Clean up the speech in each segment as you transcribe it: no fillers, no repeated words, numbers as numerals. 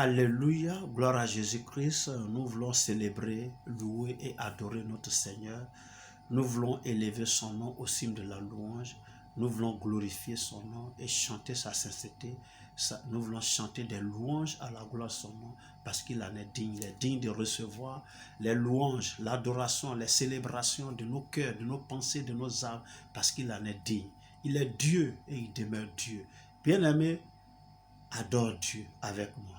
Alléluia, gloire à Jésus-Christ. Nous voulons célébrer, louer et adorer notre Seigneur. Nous voulons élever son nom au cime de la louange. Nous voulons glorifier son nom et chanter sa sainteté. Nous voulons chanter des louanges à la gloire de son nom parce qu'il en est digne. Il est digne de recevoir les louanges, l'adoration, les célébrations de nos cœurs, de nos pensées, de nos âmes parce qu'il en est digne. Il est Dieu et il demeure Dieu. Bien-aimé, adore Dieu avec moi.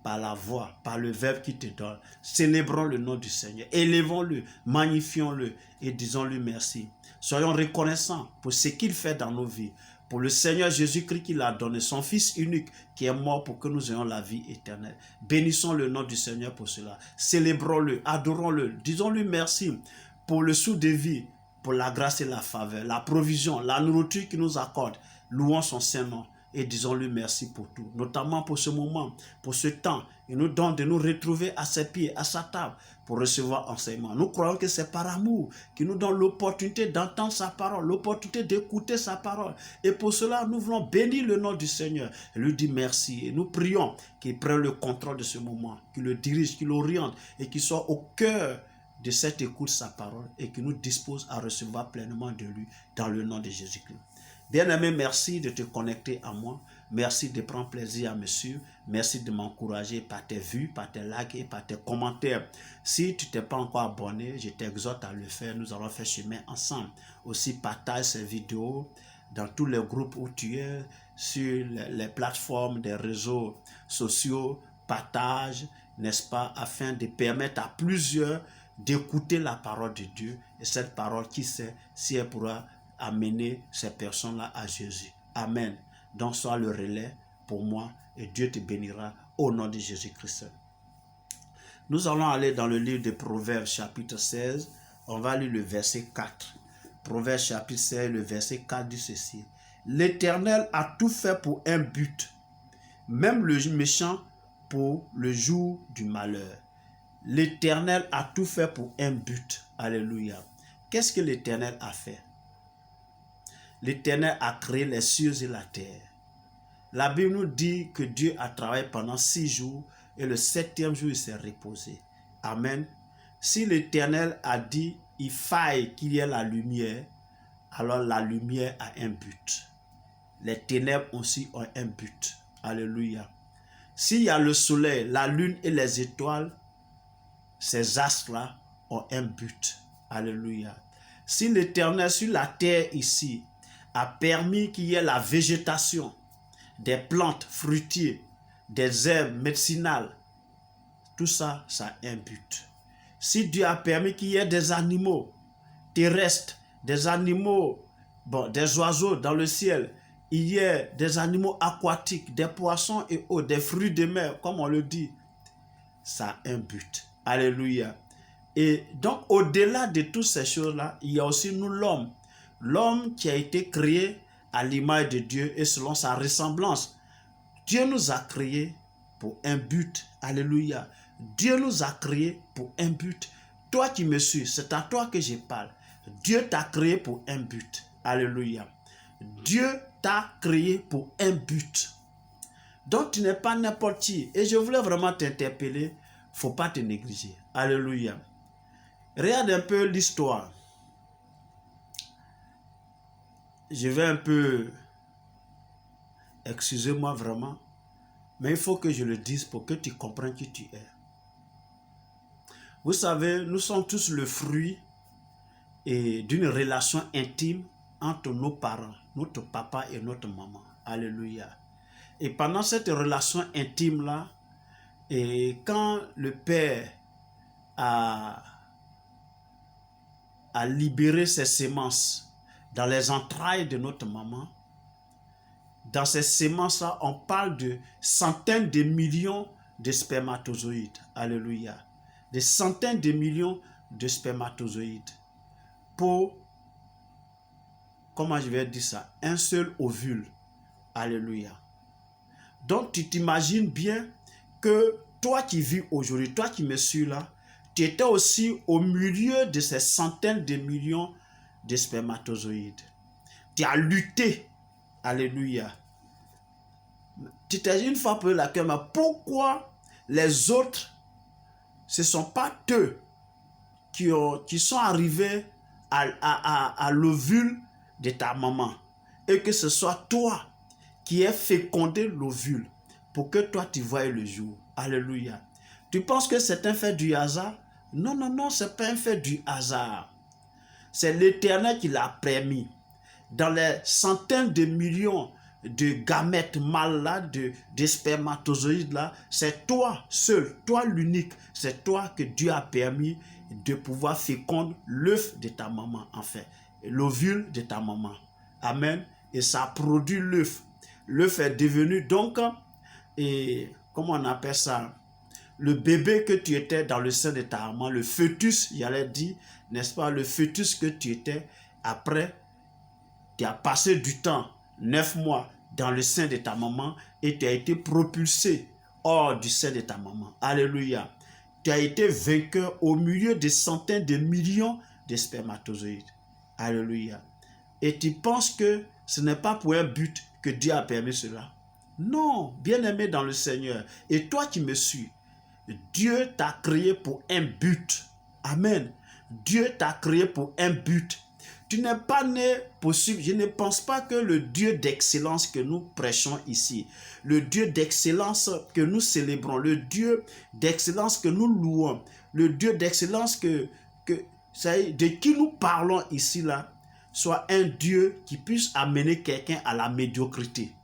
Par la voix, par le verbe qui te donne. Célébrons le nom du Seigneur. Élevons-le, magnifions-le et disons-lui merci. Soyons reconnaissants pour ce qu'il fait dans nos vies. Pour le Seigneur Jésus-Christ qui l'a donné, son Fils unique qui est mort pour que nous ayons la vie éternelle. Bénissons le nom du Seigneur pour cela. Célébrons-le, adorons-le, disons-lui merci pour le sou de vie, pour la grâce et la faveur, la provision, la nourriture qu'il nous accorde. Louons son Saint-Nom. Et disons-lui merci pour tout, notamment pour ce moment, pour ce temps. Il nous donne de nous retrouver à ses pieds, à sa table, pour recevoir enseignement. Nous croyons que c'est par amour qu'il nous donne l'opportunité d'entendre sa parole, l'opportunité d'écouter sa parole. Et pour cela, nous voulons bénir le nom du Seigneur et lui dire merci. Et nous prions qu'il prenne le contrôle de ce moment, qu'il le dirige, qu'il l'oriente et qu'il soit au cœur de cette écoute de sa parole et qu'il nous dispose à recevoir pleinement de lui dans le nom de Jésus-Christ. Bien-aimé, merci de te connecter à moi. Merci de prendre plaisir à me suivre. Merci de m'encourager par tes vues, par tes likes et par tes commentaires. Si tu t'es pas encore abonné, je t'exhorte à le faire. Nous allons faire chemin ensemble. Aussi, partage ces vidéos dans tous les groupes où tu es, sur les plateformes des réseaux sociaux. Partage, n'est-ce pas, afin de permettre à plusieurs d'écouter la parole de Dieu. Et cette parole, qui sait si elle pourra amener ces personnes-là à Jésus. Amen. Donc, sois le relais pour moi et Dieu te bénira au nom de Jésus-Christ. Nous allons aller dans le livre de Proverbes chapitre 16. On va lire le verset 4. Proverbes chapitre 16, le verset 4 dit ceci. L'Éternel a tout fait pour un but, même le méchant pour le jour du malheur. L'Éternel a tout fait pour un but. Alléluia. Qu'est-ce que l'Éternel a fait? L'Éternel a créé les cieux et la terre. La Bible nous dit que Dieu a travaillé pendant 6 jours et le 7e jour il s'est reposé. Amen. Si l'Éternel a dit il faille qu'il y ait la lumière, alors la lumière a un but. Les ténèbres aussi ont un but. Alléluia. S'il y a le soleil, la lune et les étoiles, ces astres-là ont un but. Alléluia. Si l'Éternel sur la terre ici a permis qu'il y ait la végétation, des plantes fruitières, des herbes médicinales, tout ça, ça a un but. Si Dieu a permis qu'il y ait des animaux terrestres, des animaux, des oiseaux dans le ciel, il y ait des animaux aquatiques, des poissons et autres, des fruits de mer, comme on le dit, ça a un but. Alléluia. Et donc, au-delà de toutes ces choses-là, il y a aussi nous, l'homme. L'homme qui a été créé à l'image de Dieu et selon sa ressemblance. Dieu nous a créés pour un but. Alléluia. Dieu nous a créés pour un but. Toi qui me suis, c'est à toi que je parle. Dieu t'a créé pour un but. Alléluia. Dieu t'a créé pour un but. Donc tu n'es pas n'importe qui. Et je voulais vraiment t'interpeller. Il ne faut pas te négliger. Alléluia. Regarde un peu l'histoire. Je vais un peu, excusez-moi vraiment, mais il faut que je le dise pour que tu comprennes qui tu es. Vous savez, nous sommes tous le fruit d'une relation intime entre nos parents, notre papa et notre maman. Alléluia. Et pendant cette relation intime-là, et quand le père a libéré ses semences dans les entrailles de notre maman, dans ces semences-là, on parle de centaines de millions de spermatozoïdes. Alléluia. Des centaines de millions de spermatozoïdes pour, comment je vais dire ça, un seul ovule. Alléluia. Donc, tu t'imagines bien que toi qui vis aujourd'hui, toi qui me suis là, tu étais aussi au milieu de ces centaines de millions de spermatozoïdes. Tu as lutté. Alléluia. Tu t'es dit une fois pour la cœur, mais pourquoi les autres, ce ne sont pas eux qui sont arrivés à l'ovule de ta maman. Et que ce soit toi qui aies fécondé l'ovule pour que toi tu voies le jour. Alléluia. Tu penses que c'est un fait du hasard? Non, non, non, ce n'est pas un fait du hasard. C'est l'Éternel qui l'a permis. Dans les centaines de millions de gamètes mâles là, de spermatozoïdes là, c'est toi seul, toi l'unique, c'est toi que Dieu a permis de pouvoir féconder l'œuf de ta maman, en fait, l'ovule de ta maman. Amen. Et ça produit l'œuf. L'œuf est devenu donc, et comment on appelle ça, le bébé que tu étais dans le sein de ta maman, le fœtus, il allait dire, n'est-ce pas, le fœtus que tu étais après. Tu as passé du temps, 9 mois, dans le sein de ta maman et tu as été propulsé hors du sein de ta maman. Alléluia. Tu as été vainqueur au milieu de centaines de millions de spermatozoïdes. Alléluia. Et tu penses que ce n'est pas pour un but que Dieu a permis cela? Non, bien-aimé dans le Seigneur. Et toi qui me suis, Dieu t'a créé pour un but. Amen. Dieu t'a créé pour un but. Tu n'es pas né possible. Je ne pense pas que le Dieu d'excellence que nous prêchons ici, le Dieu d'excellence que nous célébrons, le Dieu d'excellence que nous louons, le Dieu d'excellence de qui nous parlons ici, là, soit un Dieu qui puisse amener quelqu'un à la médiocrité,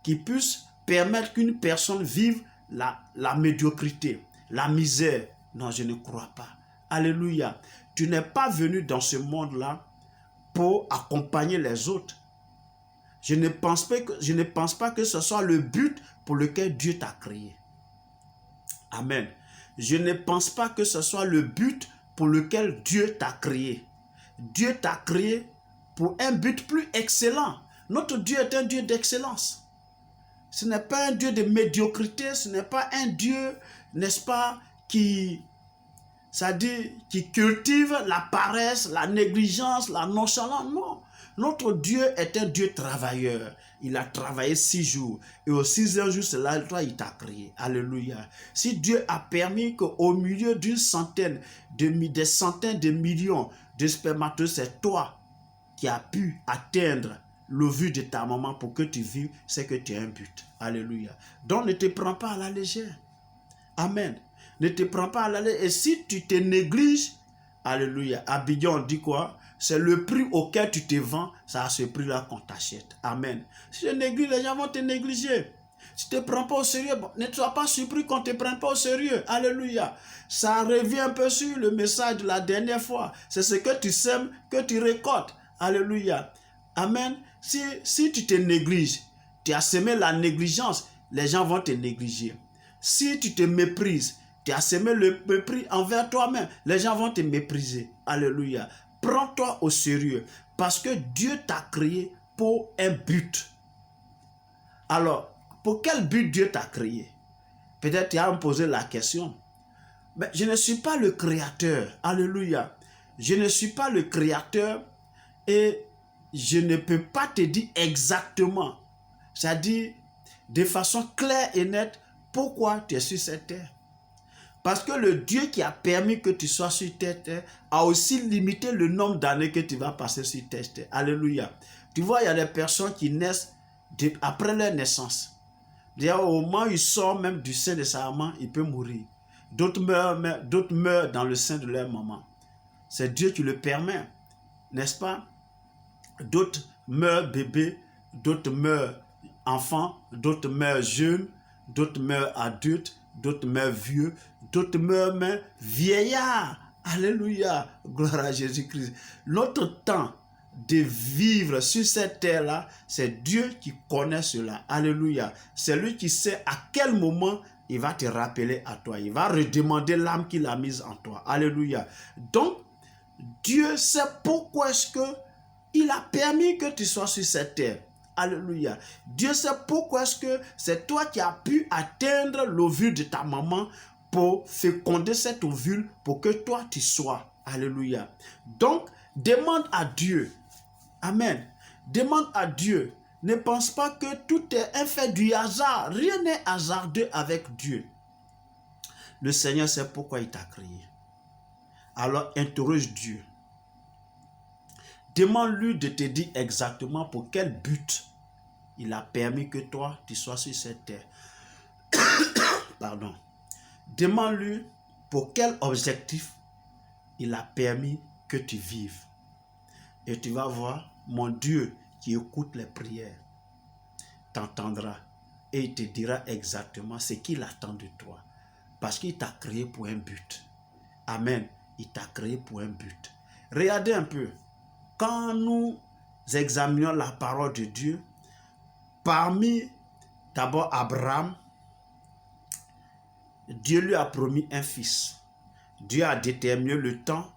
qui puisse permettre qu'une personne vive la médiocrité, la misère. Non, je ne crois pas. Alléluia. Tu n'es pas venu dans ce monde-là pour accompagner les autres. Je ne pense pas que ce soit le but pour lequel Dieu t'a créé. Amen. Je ne pense pas que ce soit le but pour lequel Dieu t'a créé. Dieu t'a créé pour un but plus excellent. Notre Dieu est un Dieu d'excellence. Ce n'est pas un Dieu de médiocrité, ce n'est pas un Dieu, n'est-ce pas, qui cultive la paresse, la négligence, la nonchalance. Non. Notre Dieu est un Dieu travailleur. Il a travaillé 6 jours. Et au 6e jour, c'est là, toi, il t'a créé. Alléluia. Si Dieu a permis qu'au milieu d'une centaine, des centaines de millions de spermatozoïdes, c'est toi qui as pu atteindre l'ovule de ta maman pour que tu vives, c'est que tu as un but. Alléluia. Donc, ne te prends pas à la légère. Amen. Ne te prends pas à la légère. Et si tu te négliges, alléluia, à Abidjan, on dit quoi? C'est le prix auquel tu te vends, c'est à ce prix-là qu'on t'achète. Amen. Si tu négliges, les gens vont te négliger. Si tu ne te prends pas au sérieux, bon, ne sois pas surpris qu'on ne te prenne pas au sérieux. Alléluia. Ça revient un peu sur le message de la dernière fois. C'est ce que tu sèmes que tu récoltes. Alléluia. Amen. Si tu te négliges, tu as semé la négligence, les gens vont te négliger. Si tu te méprises, tu as semé le mépris envers toi-même, les gens vont te mépriser. Alléluia. Prends-toi au sérieux parce que Dieu t'a créé pour un but. Alors, pour quel but Dieu t'a créé? Peut-être tu as me posé la question. Mais je ne suis pas le créateur. Alléluia. Je ne suis pas le créateur et je ne peux pas te dire exactement, c'est-à-dire de façon claire et nette, pourquoi tu es sur cette terre. Parce que le Dieu qui a permis que tu sois sur cette terre a aussi limité le nombre d'années que tu vas passer sur cette terre. Alléluia. Tu vois, il y a des personnes qui naissent après leur naissance. D'ailleurs, au moment où ils sortent même du sein de sa maman, il peut mourir. D'autres meurent dans le sein de leur maman. C'est Dieu qui le permet, n'est-ce pas? D'autres meurent bébés, d'autres meurent enfants, d'autres meurent jeunes, d'autres meurent adultes, d'autres meurent vieux, d'autres meurent même vieillards. Alléluia, gloire à Jésus-Christ. Notre temps de vivre sur cette terre-là, c'est Dieu qui connaît cela. Alléluia. C'est lui qui sait à quel moment il va te rappeler à toi. Il va redemander l'âme qu'il a mise en toi. Alléluia. Donc, Dieu sait pourquoi est-ce que il a permis que tu sois sur cette terre. Alléluia. Dieu sait pourquoi est-ce que c'est toi qui as pu atteindre l'ovule de ta maman pour féconder cet ovule pour que toi tu sois. Alléluia. Donc, demande à Dieu. Amen. Demande à Dieu. Ne pense pas que tout est un fait du hasard. Rien n'est hasardeux avec Dieu. Le Seigneur sait pourquoi il t'a créé. Alors interroge Dieu. Demande-lui de te dire exactement pour quel but il a permis que toi, tu sois sur cette terre. Pardon. Demande-lui pour quel objectif il a permis que tu vives. Et tu vas voir, mon Dieu qui écoute les prières t'entendra et il te dira exactement ce qu'il attend de toi. Parce qu'il t'a créé pour un but. Amen. Il t'a créé pour un but. Regardez un peu. Quand nous examinons la parole de Dieu, parmi d'abord Abraham, Dieu lui a promis un fils. Dieu a déterminé le temps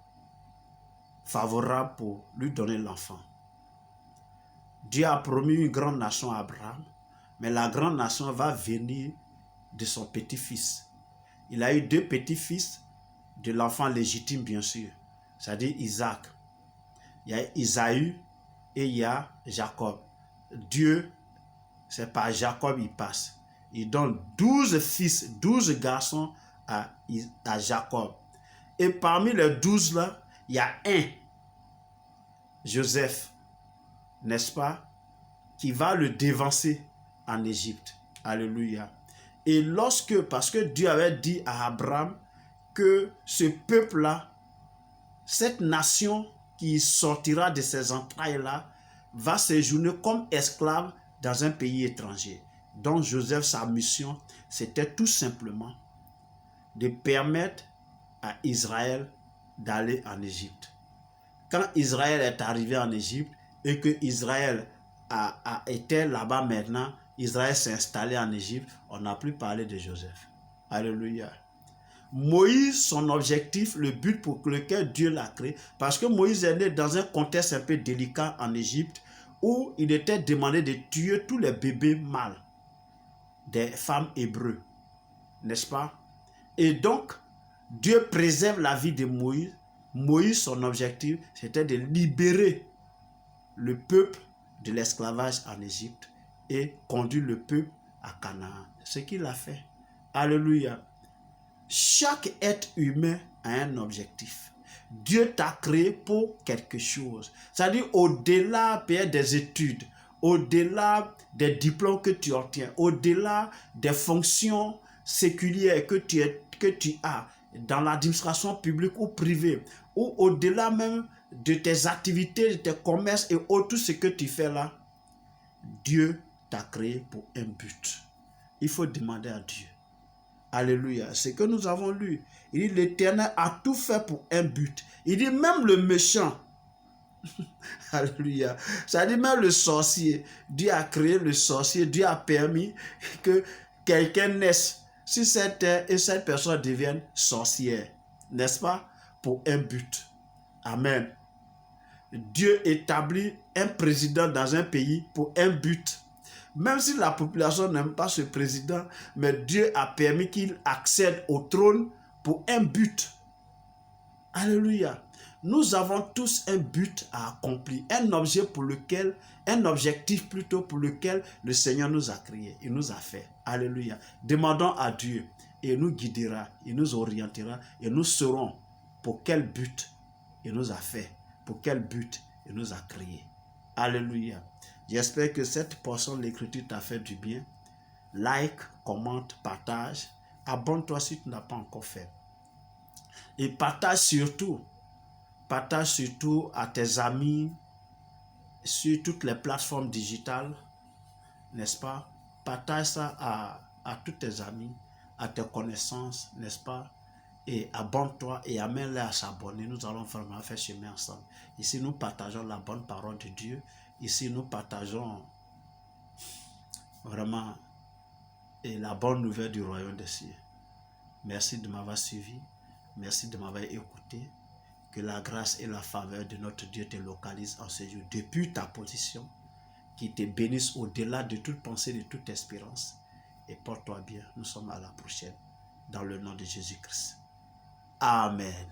favorable pour lui donner l'enfant. Dieu a promis une grande nation à Abraham, mais la grande nation va venir de son petit-fils. Il a eu 2 petits-fils de l'enfant légitime, bien sûr, c'est-à-dire Isaac. Il y a Isaïe et il y a Jacob. Dieu, c'est par Jacob il passe. Il donne 12 fils, 12 garçons à Jacob. Et parmi les 12 là, il y a un, Joseph, n'est-ce pas, qui va le dévancer en Égypte. Alléluia. Et parce que Dieu avait dit à Abraham que ce peuple-là, cette nation qui sortira de ses entrailles-là, va séjourner comme esclave dans un pays étranger. Donc Joseph, sa mission, c'était tout simplement de permettre à Israël d'aller en Égypte. Quand Israël est arrivé en Égypte et que Israël a été là-bas maintenant, Israël s'est installé en Égypte, on n'a plus parlé de Joseph. Alléluia. Moïse, son objectif, le but pour lequel Dieu l'a créé, parce que Moïse est né dans un contexte un peu délicat en Égypte, où il était demandé de tuer tous les bébés mâles des femmes hébreux, n'est-ce pas? Et donc, Dieu préserve la vie de Moïse. Moïse, son objectif, c'était de libérer le peuple de l'esclavage en Égypte et conduire le peuple à Canaan. Ce qu'il a fait. Alléluia. Chaque être humain a un objectif. Dieu t'a créé pour quelque chose. C'est-à-dire au-delà des études, au-delà des diplômes que tu obtiens, au-delà des fonctions séculières que tu as dans l'administration publique ou privée, ou au-delà même de tes activités, de tes commerces et tout ce que tu fais là, Dieu t'a créé pour un but. Il faut demander à Dieu. Alléluia. C'est que nous avons lu. Il dit l'Éternel a tout fait pour un but. Il dit même le méchant. Alléluia. Ça dit même le sorcier. Dieu a créé le sorcier. Dieu a permis que quelqu'un naisse sur cette terre et cette personne devienne sorcière. N'est-ce pas? Pour un but. Amen. Dieu établit un président dans un pays pour un but. Même si la population n'aime pas ce président, mais Dieu a permis qu'il accède au trône pour un but. Alléluia. Nous avons tous un but à accomplir, un objectif plutôt pour lequel le Seigneur nous a créés, il nous a fait. Alléluia. Demandons à Dieu et il nous guidera, il nous orientera et nous saurons pour quel but il nous a fait, pour quel but il nous a créés. Alléluia. J'espère que cette portion de l'écriture t'a fait du bien. Like, commente, partage. Abonne-toi si tu n'as pas encore fait. Et partage surtout à tes amis sur toutes les plateformes digitales, n'est-ce pas? Partage ça à tous tes amis, à tes connaissances, n'est-ce pas? Et abonne-toi et amène-les à s'abonner. Nous allons vraiment faire chemin ensemble. Ici, nous partageons la bonne parole de Dieu. Ici, nous partageons vraiment la bonne nouvelle du royaume des cieux. Merci de m'avoir suivi. Merci de m'avoir écouté. Que la grâce et la faveur de notre Dieu te localisent en ce jour depuis ta position. Qu'il te bénisse au-delà de toute pensée, de toute espérance. Et porte-toi bien. Nous sommes à la prochaine. Dans le nom de Jésus-Christ. Amen.